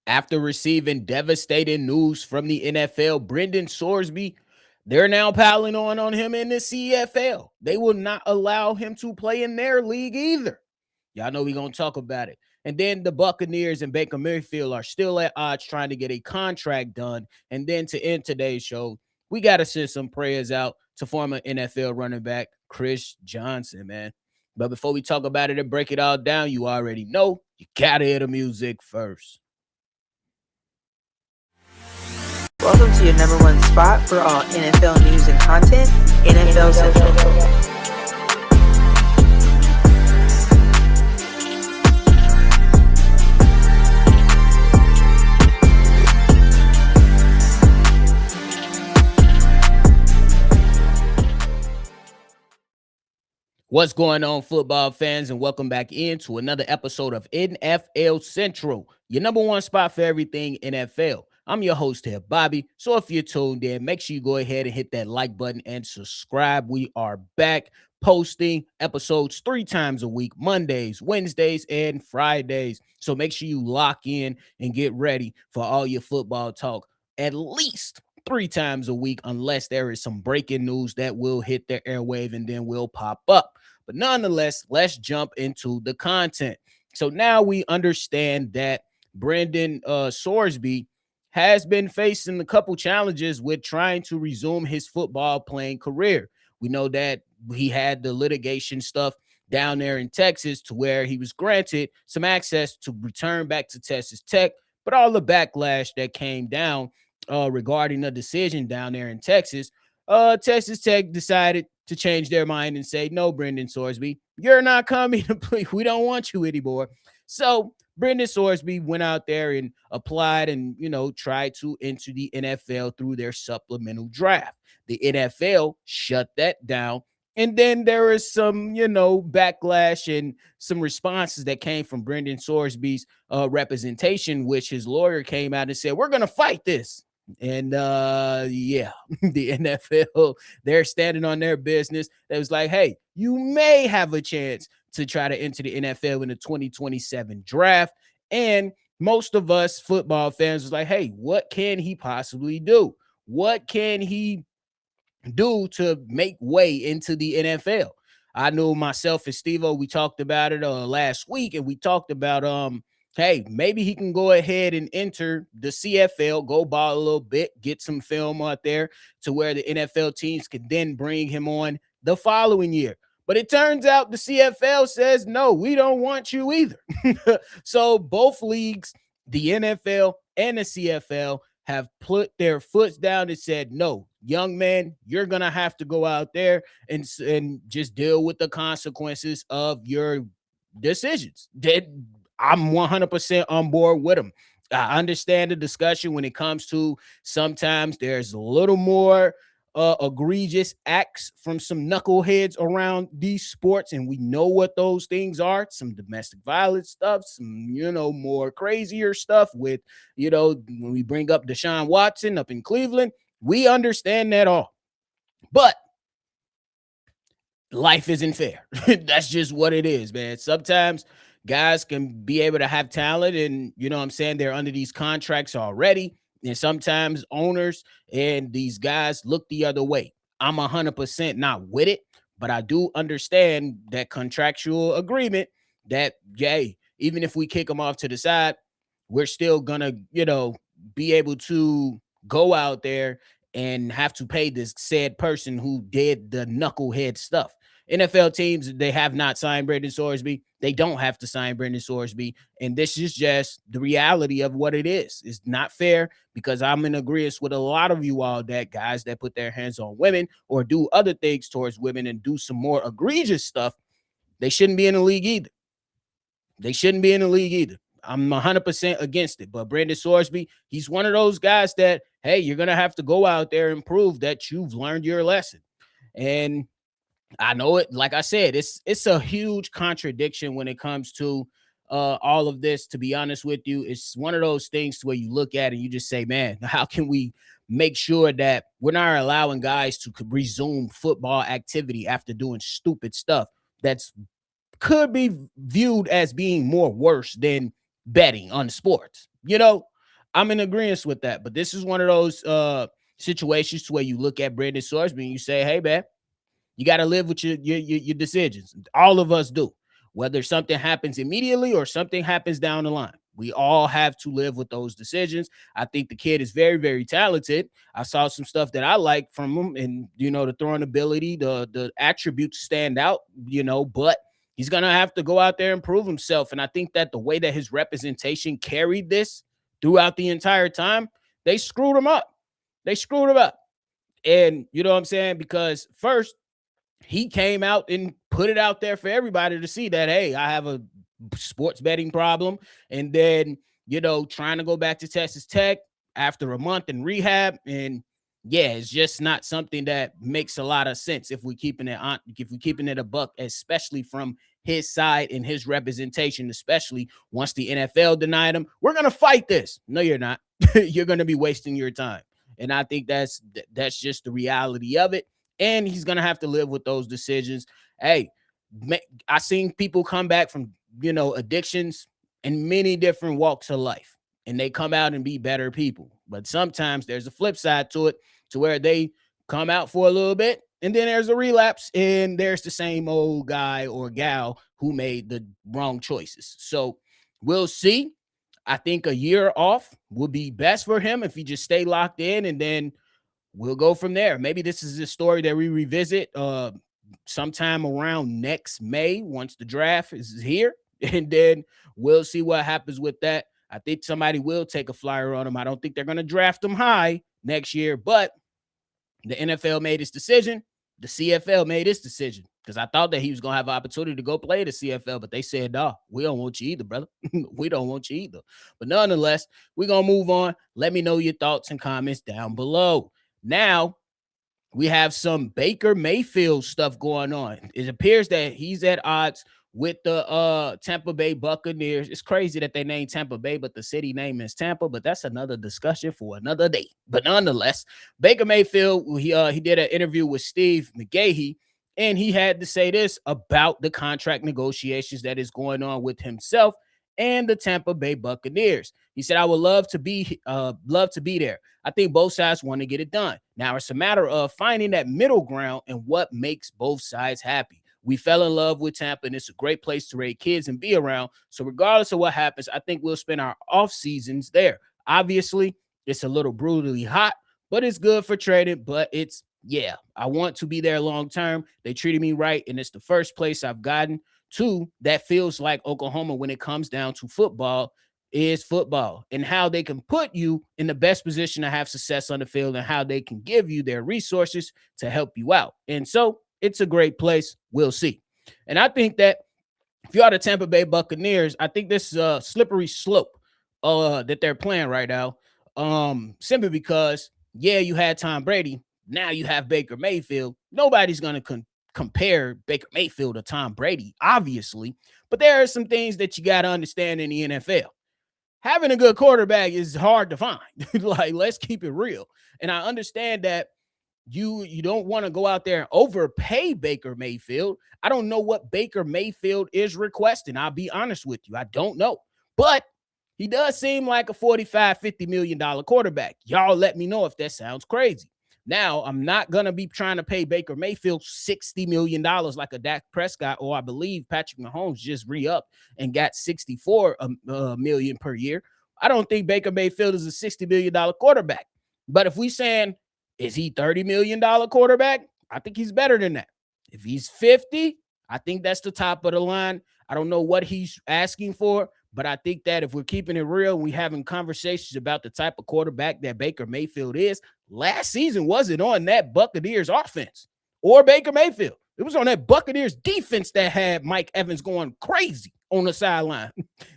After receiving devastating news from the NFL, Brendan Sorsby, they're now piling on him in the CFL. They will not allow him to play in their league either. Y'all know we're going to talk about it. And then the Buccaneers and Baker Mayfield are still at odds trying to get a contract done. And then to end today's show, we got to send some prayers out to former NFL running back Chris Johnson, man. But before we talk about it and break it all down, you already know you got to hear the music first. Welcome to your number one spot for all NFL news and content, NFL Central. What's going on, football fans, and welcome back into another episode of NFL Central, your number one spot for everything NFL. I'm your host here, Bobby. So if you're tuned in, make sure you go ahead and hit that like button and subscribe. We are back posting episodes 3 times a week, Mondays, Wednesdays, and Fridays. So make sure you lock in and get ready for all your football talk at least 3 times a week, unless there is some breaking news that will hit the airwave and then will pop up. But nonetheless, let's jump into the content. So now we understand that Brendan Sorsby has been facing a couple challenges with trying to resume his football playing career. We know that he had the litigation stuff down there in Texas to where he was granted some access to return back to Texas Tech, but all the backlash that came down regarding the decision down there in Texas, Texas Tech decided to change their mind and say, no, Brendan Sorsby, you're not coming to play. We don't want you anymore. So Brendan Sorsby went out there and applied and, tried to enter the NFL through their supplemental draft. The NFL shut that down. And then there was some, backlash and some responses that came from Brendan Sorsby's representation, which his lawyer came out and said, we're going to fight this. And the NFL, they're standing on their business. That was like, hey, you may have a chance to try to enter the NFL in the 2027 draft. And most of us football fans was like, hey, what can he possibly do? What can he do to make way into the NFL? I knew myself and Steve-O, we talked about it last week, and we talked about hey, maybe he can go ahead and enter the CFL, go ball a little bit, get some film out there to where the NFL teams could then bring him on the following year. But it turns out the CFL says, no, we don't want you either. So both leagues, the NFL and the CFL, have put their foot down and said, no, young man, you're going to have to go out there and just deal with the consequences of your decisions. I'm 100% on board with them. I understand the discussion when it comes to sometimes there's a little more egregious acts from some knuckleheads around these sports, and we know what those things are. Some domestic violence stuff, some, more crazier stuff with, when we bring up Deshaun Watson up in Cleveland, we understand that all. But life isn't fair. That's just what it is, man. Sometimes guys can be able to have talent and, they're under these contracts already. And sometimes owners and these guys look the other way. I'm 100% not with it, but I do understand that contractual agreement that, hey, even if we kick them off to the side, we're still going to, be able to go out there and have to pay this said person who did the knucklehead stuff. NFL teams, they have not signed Brendan Sorsby. They don't have to sign Brendan Sorsby. And this is just the reality of what it is. It's not fair because I'm in agreement with a lot of you all that guys that put their hands on women or do other things towards women and do some more egregious stuff, they shouldn't be in the league either. They shouldn't be in the league either. I'm 100% against it. But Brendan Sorsby, he's one of those guys that, hey, you're going to have to go out there and prove that you've learned your lesson. And I know it, like I said, it's a huge contradiction when it comes to all of this. To be honest with you, it's one of those things where you look at it and you just say, man, how can we make sure that we're not allowing guys to resume football activity after doing stupid stuff that's could be viewed as being more worse than betting on sports, I'm in agreement with that. But this is one of those situations to where you look at Brandon Sorsby and you say, hey, man, you got to live with your decisions. All of us do, whether something happens immediately or something happens down the line. We all have to live with those decisions. I think the kid is very, very talented. I saw some stuff that I like from him, and the throwing ability, the attributes stand out. But he's gonna have to go out there and prove himself. And I think that the way that his representation carried this throughout the entire time, they screwed him up. They screwed him up. And you know what I'm saying? Because first, he came out and put it out there for everybody to see that, hey, I have a sports betting problem. And then, trying to go back to Texas Tech after a month in rehab. And yeah, it's just not something that makes a lot of sense if we're keeping it a buck, especially from his side and his representation, especially once the NFL denied him. We're going to fight this. No, you're not. You're going to be wasting your time. And I think that's just the reality of it. And he's going to have to live with those decisions. Hey, I seen people come back from, addictions in many different walks of life, and they come out and be better people. But sometimes there's a flip side to it, to where they come out for a little bit, and then there's a relapse, and there's the same old guy or gal who made the wrong choices. So we'll see. I think a year off will be best for him if he just stay locked in, and then we'll go from there. Maybe this is a story that we revisit sometime around next May once the draft is here, and then we'll see what happens with that. I think somebody will take a flyer on him. I don't think they're going to draft him high next year, but the NFL made its decision. The CFL made its decision, because I thought that he was going to have an opportunity to go play the CFL, but they said, no, we don't want you either, brother. We don't want you either. But nonetheless, we're going to move on. Let me know your thoughts and comments down below. Now, we have some Baker Mayfield stuff going on. It appears that he's at odds with the Tampa Bay Buccaneers. It's crazy that they named Tampa Bay, but the city name is Tampa, but that's another discussion for another day. But nonetheless, Baker Mayfield, he did an interview with Steve McGahee, and he had to say this about the contract negotiations that is going on with himself and the Tampa Bay Buccaneers. He said, I would love to be there. I think both sides want to get it done. Now it's a matter of finding that middle ground and what makes both sides happy. We fell in love with Tampa, and it's a great place to raise kids and be around. So regardless of what happens, I think we'll spend our off seasons there. Obviously, it's a little brutally hot, but it's good for trading. But I want to be there long term. They treated me right, and it's the first place I've gotten to that feels like Oklahoma when it comes down to football is football, and how they can put you in the best position to have success on the field, and how they can give you their resources to help you out. And so it's a great place. We'll see. And I think that if you are the Tampa Bay Buccaneers, I think this is a slippery slope that they're playing right now. Simply because, you had Tom Brady. Now you have Baker Mayfield. Nobody's going to compare Baker Mayfield to Tom Brady, obviously. But there are some things that you got to understand in the NFL. Having a good quarterback is hard to find. Like, let's keep it real. And I understand that you don't want to go out there and overpay Baker Mayfield. I don't know what Baker Mayfield is requesting. I'll be honest with you. I don't know. But he does seem like a $45-50 million quarterback. Y'all let me know if that sounds crazy. Now, I'm not going to be trying to pay Baker Mayfield $60 million like a Dak Prescott, or I believe Patrick Mahomes just re-upped and got $64 million per year. I don't think Baker Mayfield is a $60 million quarterback. But if we saying, is he $30 million quarterback? I think he's better than that. If he's 50, I think that's the top of the line. I don't know what he's asking for, but I think that if we're keeping it real, we having conversations about the type of quarterback that Baker Mayfield is. Last season wasn't on that Buccaneers offense or Baker Mayfield. It was on that Buccaneers defense that had Mike Evans going crazy on the sideline,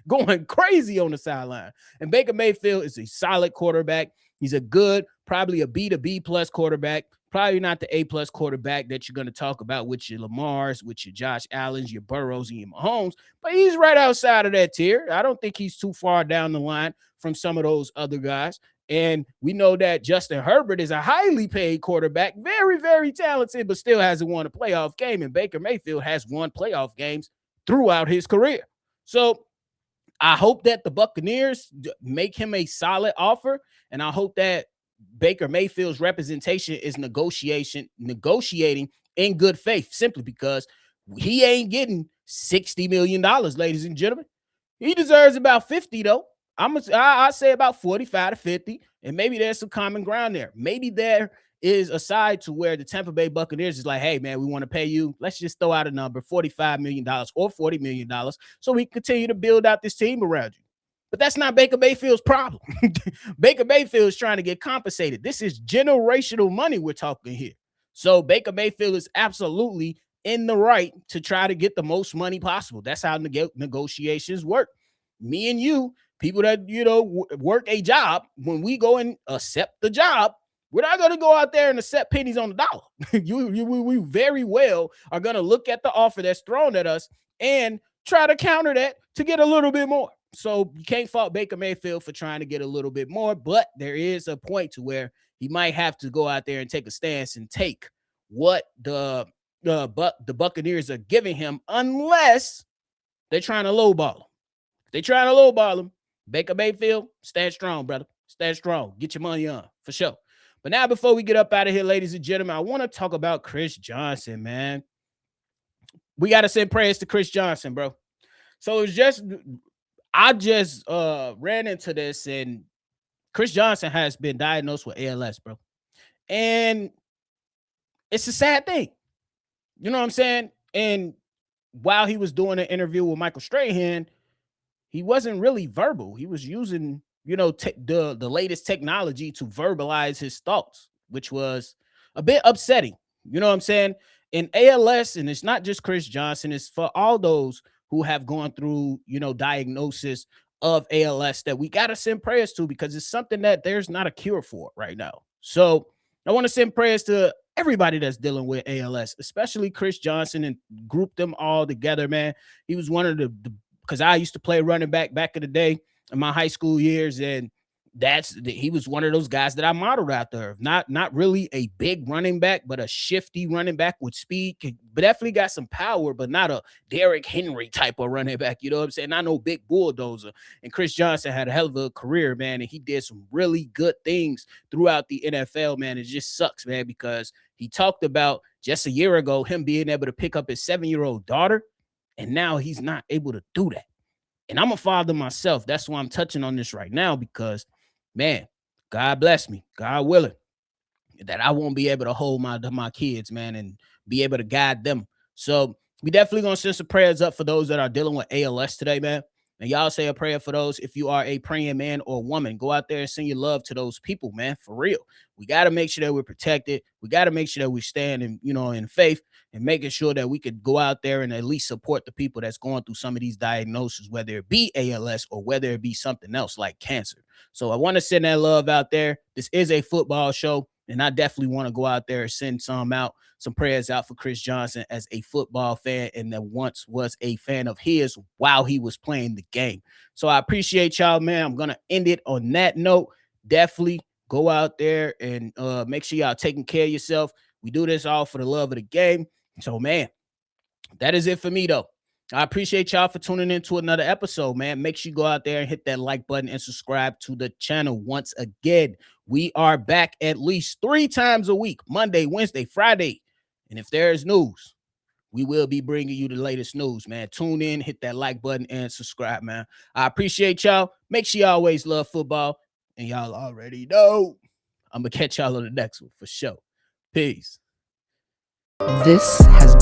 going crazy on the sideline. And Baker Mayfield is a solid quarterback. He's a good, probably a B to B plus quarterback, probably not the A plus quarterback that you're going to talk about with your Lamars, with your Josh Allens, your Burrows, and your Mahomes, but he's right outside of that tier. I don't think he's too far down the line from some of those other guys. And we know that Justin Herbert is a highly paid quarterback, very, very talented, but still hasn't won a playoff game. And Baker Mayfield has won playoff games throughout his career. So I hope that the Buccaneers make him a solid offer, and I hope that Baker Mayfield's representation is negotiating in good faith, simply because he ain't getting $60 million, ladies and gentlemen. He deserves about 50, though. I say about 45 to 50, and maybe there's some common ground there. Maybe there is a side to where the Tampa Bay Buccaneers is like, hey, man, we want to pay you. Let's just throw out a number, $45 million or $40 million, so we continue to build out this team around you. But that's not Baker Mayfield's problem. Baker Mayfield is trying to get compensated. This is generational money we're talking here. So Baker Mayfield is absolutely in the right to try to get the most money possible. That's how negotiations work. Me and you, people that, work a job, when we go and accept the job, we're not going to go out there and accept pennies on the dollar. We very well are going to look at the offer that's thrown at us and try to counter that to get a little bit more. So you can't fault Baker Mayfield for trying to get a little bit more, but there is a point to where he might have to go out there and take a stance and take what the Buccaneers are giving him, unless they're trying to lowball him. If they're trying to lowball him, Baker Mayfield, stand strong, brother. Stand strong. Get your money on, for sure. But now, before we get up out of here, ladies and gentlemen, I want to talk about Chris Johnson, man. We got to send prayers to Chris Johnson, bro. So I just ran into this, and Chris Johnson has been diagnosed with ALS, bro. And it's a sad thing. You know what I'm saying? And while he was doing an interview with Michael Strahan, he wasn't really verbal. He was using, the latest technology to verbalize his thoughts, which was a bit upsetting. You know what I'm saying? In ALS, and it's not just Chris Johnson, it's for all those who have gone through, diagnosis of ALS, that we got to send prayers to, because it's something that there's not a cure for right now. So I want to send prayers to everybody that's dealing with ALS, especially Chris Johnson, and group them all together, man. He was one of the because I used to play running back in the day in my high school years, and he was one of those guys that I modeled out there. Not really a big running back, but a shifty running back with speed, but definitely got some power, but not a Derrick Henry type of running back. You know what I'm saying? Not no big bulldozer. And Chris Johnson had a hell of a career, man, and he did some really good things throughout the NFL, man. It just sucks, man, because he talked about just a year ago him being able to pick up his 7-year-old daughter, and now he's not able to do that. And I'm a father myself. That's why I'm touching on this right now, because, man, God bless me, God willing, that I won't be able to hold my kids, man, and be able to guide them. So we definitely going to send some prayers up for those that are dealing with ALS today, man. And y'all say a prayer for those. If you are a praying man or woman, go out there and send your love to those people, man, for real. We got to make sure that we're protected. We got to make sure that we stand in faith, and making sure that we could go out there and at least support the people that's going through some of these diagnoses, whether it be ALS or whether it be something else like cancer. So I want to send that love out there. This is a football show, and I definitely want to go out there and send some prayers out for Chris Johnson as a football fan, and that once was a fan of his while he was playing the game. So I appreciate y'all, man. I'm going to end it on that note. Definitely go out there and make sure y'all taking care of yourself. We do this all for the love of the game. So, man, that is it for me, though. I appreciate y'all for tuning in to another episode, man. Make sure you go out there and hit that like button and subscribe to the channel. Once again, we are back at least 3 times a week, Monday, Wednesday, Friday. And if there is news, we will be bringing you the latest news, man. Tune in, hit that like button, and subscribe, man. I appreciate y'all. Make sure you always love football. And y'all already know I'm going to catch y'all on the next one for sure. Peace. This has